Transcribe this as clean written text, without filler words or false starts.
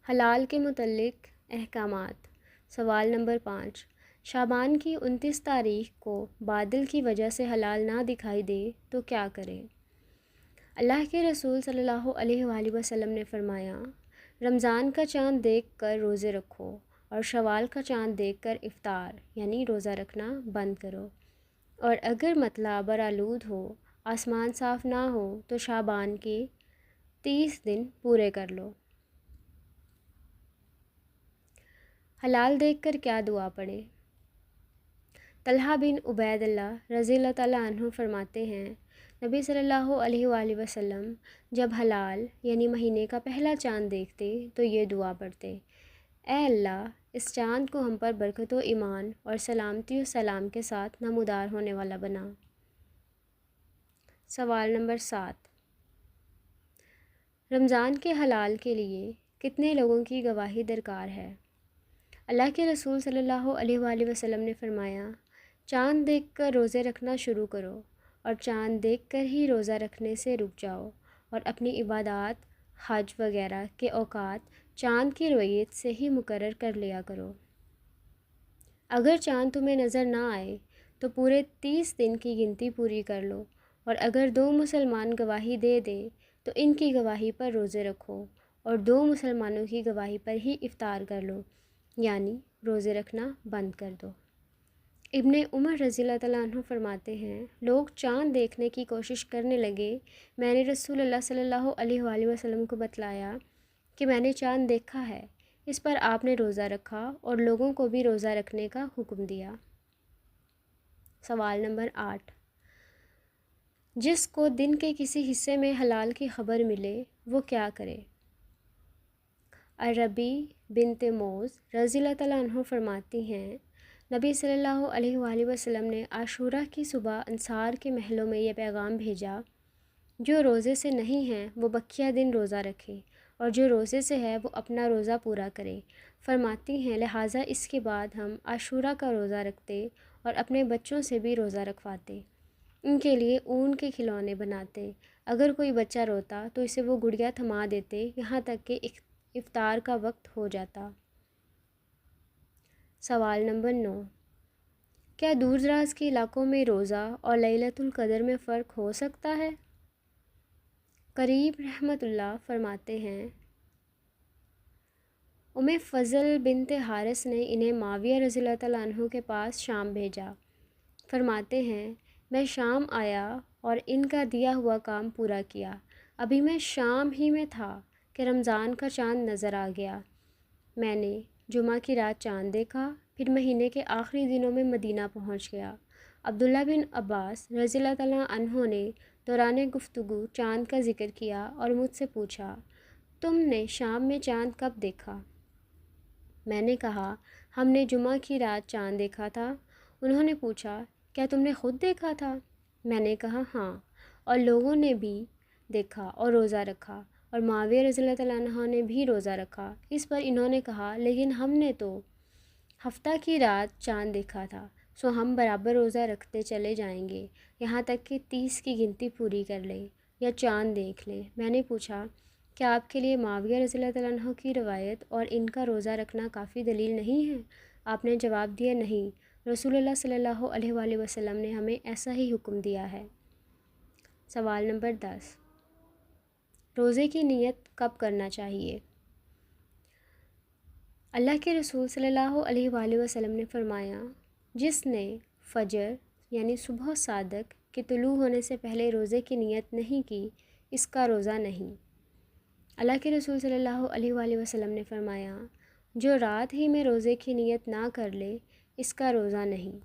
حلال کے متعلق احکامات۔ سوال نمبر 5، شعبان کی 29 تاریخ کو بادل کی وجہ سے حلال نہ دکھائی دے تو کیا کریں؟ اللہ کے رسول صلی اللہ علیہ وآلہ وسلم نے فرمایا، رمضان کا چاند دیکھ کر روزے رکھو اور شوال کا چاند دیکھ کر افطار یعنی روزہ رکھنا بند کرو، اور اگر مطلع برآلود ہو، آسمان صاف نہ ہو تو شعبان کے 30 دن پورے کر لو۔ حلال دیکھ کر کیا دعا پڑھے؟ طلحہ بن عبید اللہ رضی اللہ تعالیٰ عنہ فرماتے ہیں، نبی صلی اللہ علیہ وآلہ وسلم جب حلال یعنی مہینے کا پہلا چاند دیکھتے تو یہ دعا پڑھتے، اے اللہ اس چاند کو ہم پر برکت و ایمان اور سلامتی و سلام کے ساتھ نمودار ہونے والا بنا۔ سوال نمبر 7، رمضان کے حلال کے لیے کتنے لوگوں کی گواہی درکار ہے؟ اللہ کے رسول صلی اللہ علیہ وآلہ وسلم نے فرمایا، چاند دیکھ کر روزے رکھنا شروع کرو اور چاند دیکھ کر ہی روزہ رکھنے سے رک جاؤ، اور اپنی عبادات، حج وغیرہ کے اوقات چاند کی رویت سے ہی مقرر کر لیا کرو۔ اگر چاند تمہیں نظر نہ آئے تو پورے 30 دن کی گنتی پوری کر لو، اور اگر 2 مسلمان گواہی دے دیں تو ان کی گواہی پر روزے رکھو اور 2 مسلمانوں کی گواہی پر ہی افطار کر لو، یعنی روزے رکھنا بند کر دو۔ ابن عمر رضی اللہ تعالیٰ عنہ فرماتے ہیں، لوگ چاند دیکھنے کی کوشش کرنے لگے، میں نے رسول اللہ صلی اللہ علیہ وآلہ وسلم کو بتلایا کہ میں نے چاند دیکھا ہے۔ اس پر آپ نے روزہ رکھا اور لوگوں کو بھی روزہ رکھنے کا حکم دیا۔ سوال نمبر 8، جس کو دن کے کسی حصے میں حلال کی خبر ملے وہ کیا کرے؟ الربیع بنت موز رضی اللہ تعالیٰ عنہ فرماتی ہیں، نبی صلی اللہ علیہ وآلہ وسلم نے عاشوراء کی صبح انصار کے محلوں میں یہ پیغام بھیجا، جو روزے سے نہیں ہیں وہ بقیہ دن روزہ رکھے، اور جو روزے سے ہے وہ اپنا روزہ پورا کرے۔ فرماتی ہیں، لہٰذا اس کے بعد ہم عاشوراء کا روزہ رکھتے اور اپنے بچوں سے بھی روزہ رکھواتے، ان کے لیے اون کے کھلونے بناتے، اگر کوئی بچہ روتا تو اسے وہ گڑیا تھما دیتے یہاں تک کہ افطار کا وقت ہو جاتا۔ سوال نمبر 9، کیا دور دراز کے علاقوں میں روزہ اور لیلۃ القدر میں فرق ہو سکتا ہے؟ قریب رحمۃ اللہ فرماتے ہیں، ام فضل بنت حارث نے انہیں معاویہ رضی اللہ تعالیٰ عنہ کے پاس شام بھیجا۔ فرماتے ہیں، میں شام آیا اور ان کا دیا ہوا کام پورا کیا، ابھی میں شام ہی میں تھا کہ رمضان کا چاند نظر آ گیا۔ میں نے جمعہ کی رات چاند دیکھا، پھر مہینے کے آخری دنوں میں مدینہ پہنچ گیا۔ عبداللہ بن عباس رضی اللہ تعالیٰ عنہ نے دوران گفتگو چاند کا ذکر کیا اور مجھ سے پوچھا، تم نے شام میں چاند کب دیکھا؟ میں نے کہا، ہم نے جمعہ کی رات چاند دیکھا تھا۔ انہوں نے پوچھا، کیا تم نے خود دیکھا تھا؟ میں نے کہا ہاں، اور لوگوں نے بھی دیکھا اور روزہ رکھا، اور معاویہ رضی اللہ تعالیٰ عنہ نے بھی روزہ رکھا۔ اس پر انہوں نے کہا، لیکن ہم نے تو ہفتہ کی رات چاند دیکھا تھا، سو ہم برابر روزہ رکھتے چلے جائیں گے یہاں تک کہ 30 کی گنتی پوری کر لیں یا چاند دیکھ لیں۔ میں نے پوچھا، کیا آپ کے لیے معاویہ رضی اللہ تعالیٰ عنہ کی روایت اور ان کا روزہ رکھنا کافی دلیل نہیں ہے؟ آپ نے جواب دیا، نہیں، رسول اللہ صلی اللہ علیہ وآلہ وسلم نے ہمیں ایسا ہی حکم دیا ہے۔ سوال نمبر 10، روزے کی نیت کب کرنا چاہیے؟ اللہ کے رسول صلی اللہ علیہ وآلہ وسلم نے فرمایا، جس نے فجر یعنی صبح صادق کے طلوع ہونے سے پہلے روزے کی نیت نہیں کی، اس کا روزہ نہیں۔ اللہ کے رسول صلی اللہ علیہ وآلہ وسلم نے فرمایا، جو رات ہی میں روزے کی نیت نہ کر لے، اس کا روزہ نہیں۔